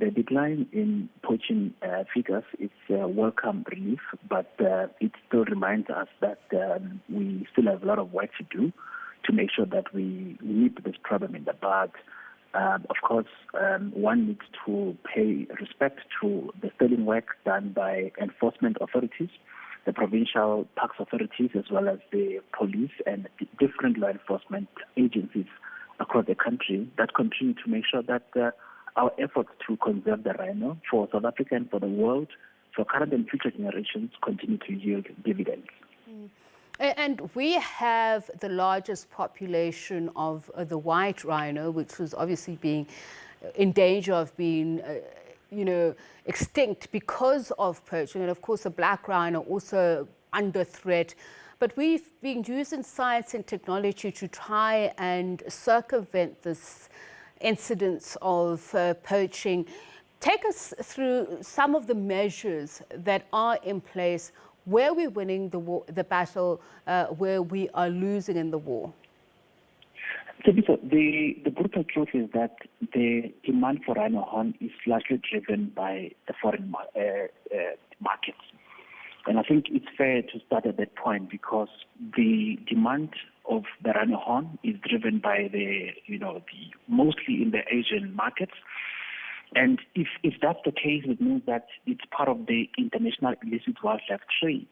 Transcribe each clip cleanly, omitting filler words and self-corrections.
the decline in poaching figures is welcome relief, but it still reminds us that we still have a lot of work to do to make sure that we nip this problem in the bud. Of course, one needs to pay respect to the sterling work done by enforcement authorities, the provincial parks authorities, as well as the police and the different law enforcement agencies across the country that continue to make sure that our efforts to conserve the rhino for South Africa and for the world, for current and future generations, continue to yield dividends. And we have the largest population of the white rhino, which was obviously being in danger of being, extinct because of poaching. And of course, the black rhino also under threat. But we've been using science and technology to try and circumvent this incidence of poaching. Take us through some of the measures that are in place, where we're winning the battle, where we are losing in the war. So the brutal truth is that the demand for rhino horn is largely driven by the foreign markets. And I think it's fair to start at that point because the demand of the rhino horn is driven by mostly in the Asian markets. And if that's the case, it means that it's part of the international illicit wildlife trade.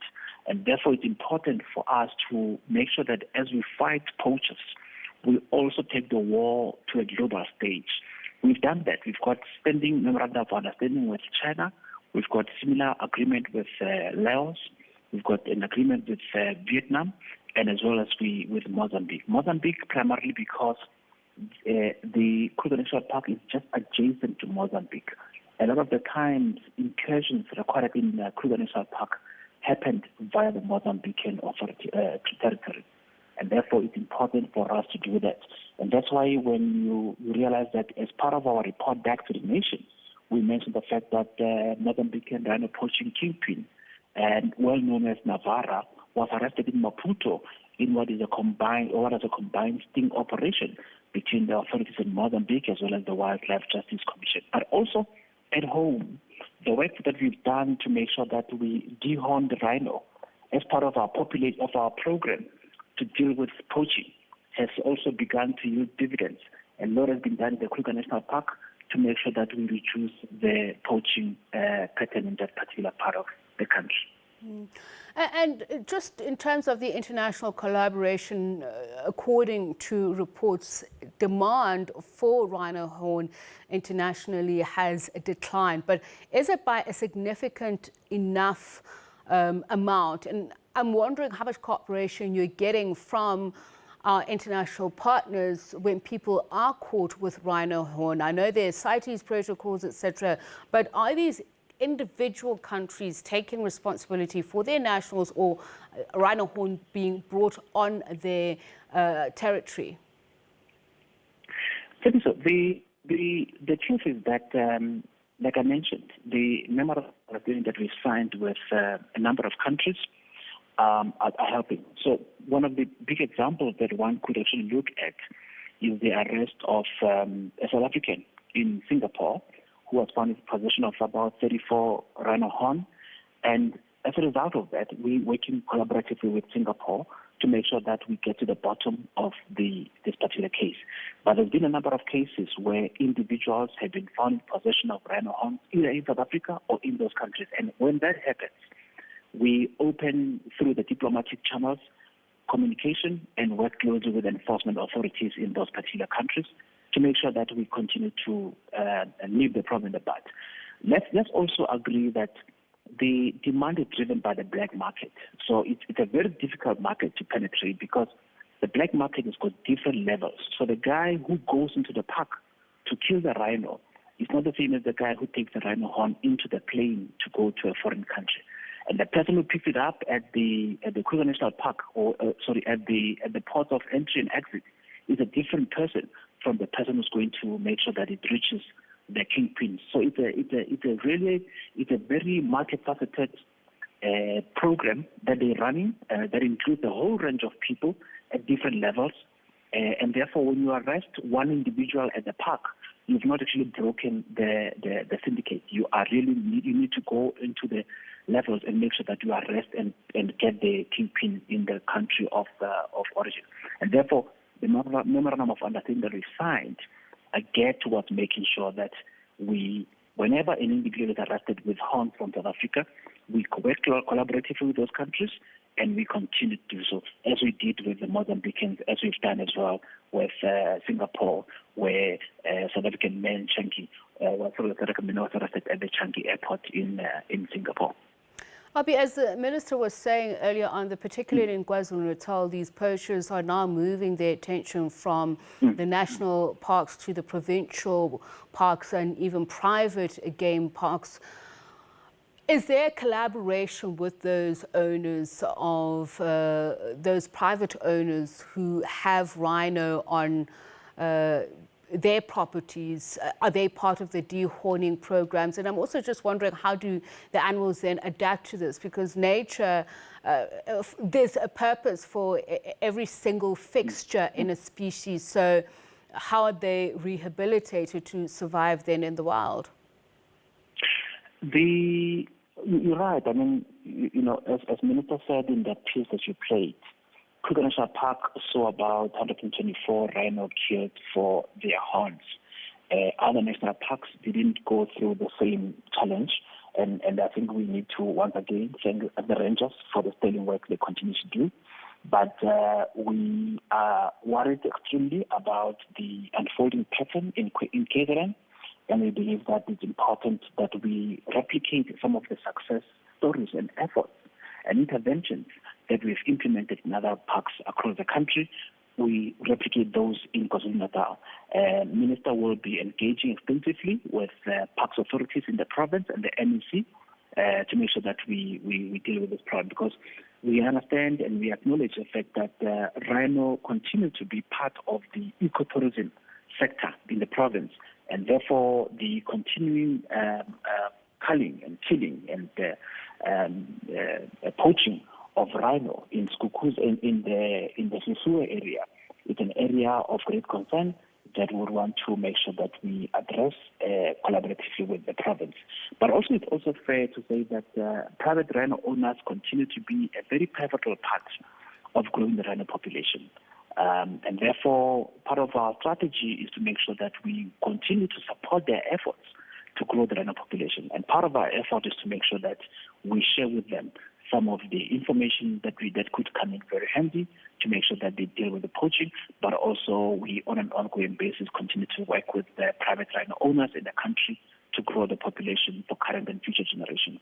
And therefore, it's important for us to make sure that as we fight poachers, we also take the war to a global stage. We've done that. We've got standing memorandum of understanding with China. We've got similar agreement with Laos. We've got an agreement with Vietnam, and as well as with Mozambique. Mozambique primarily because the Kruger National Park is just adjacent to Mozambique. A lot of the times, incursions recorded in Kruger National Park happened via the Mozambican authority territory. And therefore, it's important for us to do that. And that's why when you realize that as part of our report back to the nation, we mentioned the fact that Mozambican rhino poaching kingpin, and well known as Navarra, was arrested in Maputo in what is a combined sting operation between the authorities in Mozambique as well as the Wildlife Justice Commission. But also at home, the work that we've done to make sure that we dehorn the rhino as part of our program to deal with poaching has also begun to yield dividends. And a lot has been done in the Kruger National Park to make sure that we reduce the poaching pattern in that particular part of the country. And just in terms of the international collaboration, according to reports, demand for rhino horn internationally has declined. But is it by a significant enough amount? And I'm wondering how much cooperation you're getting from our international partners when people are caught with rhino horn. I know there's CITES protocols, etc., but are these individual countries taking responsibility for their nationals or rhino horn being brought on their territory? So the truth is that, like I mentioned, the memorandum of agreement that we signed with a number of countries are helping. So one of the big examples that one could actually look at is the arrest of a South African in Singapore who was found in possession of about 34 rhino horn. And as a result of that, we're working collaboratively with Singapore to make sure that we get to the bottom of this particular case. But there's been a number of cases where individuals have been found in possession of rhino horn, either in South Africa or in those countries. And when that happens, we open through the diplomatic channels communication and work closely with enforcement authorities in those particular countries to make sure that we continue to nip the problem in the bud. Let's also agree that the demand is driven by the black market. So it's a very difficult market to penetrate because the black market has got different levels. So the guy who goes into the park to kill the rhino is not the same as the guy who takes the rhino horn into the plane to go to a foreign country. And the person who picks it up at the Kruger National Park, at the port of entry and exit, is a different person from the person who's going to make sure that it reaches the kingpin. So it's a very multifaceted program that they're running that includes a whole range of people at different levels. And therefore, when you arrest one individual at the park, you've not actually broken the syndicate. You need to go into the levels and make sure that you arrest and get the kingpin in the country of origin. And therefore, the memorandum of understanding that we signed get towards making sure that whenever an individual is arrested with horns from South Africa, we work collaboratively with those countries, and we continue to do so, as we did with the Mozambicans, as we've done as well with Singapore, where South African man Changi was arrested at the Changi airport in Singapore. Albi, as the Minister was saying earlier on, particularly in KwaZulu-Natal, these poachers are now moving their attention from the national parks to the provincial parks and even private game parks. Is there collaboration with those owners of those private owners who have rhino on their properties? Are they part of the dehorning programs? And I'm also just wondering, how do the animals then adapt to this? Because nature, there's a purpose for every single fixture in a species. So how are they rehabilitated to survive then in the wild? You're right. I mean, as Minister said in that piece that you played, Kruger National Park saw about 124 rhino killed for their horns. Other national parks didn't go through the same challenge, and I think we need to once again thank the rangers for the sterling work they continue to do. But we are worried extremely about the unfolding pattern in KZN, and we believe that it's important that we replicate some of the success stories and efforts and interventions that we've implemented in other parks across the country. We replicate those in KwaZulu-Natal. Minister will be engaging extensively with parks authorities in the province and the MEC to make sure that we deal with this problem, because we understand and we acknowledge the fact that rhino continue to be part of the ecotourism sector in the province, and therefore the continuing culling and killing and poaching of rhino in Skukuza in the Sisue area is an area of great concern that we would want to make sure that we address collaboratively with the province. But also, it's also fair to say that private rhino owners continue to be a very pivotal part of growing the rhino population. And therefore, part of our strategy is to make sure that we continue to support their efforts to grow the rhino population. And part of our effort is to make sure that we share with them some of the information that could come in very handy to make sure that they deal with the poaching, but also we, on an ongoing basis, continue to work with the private rhino owners in the country to grow the population for current and future generations.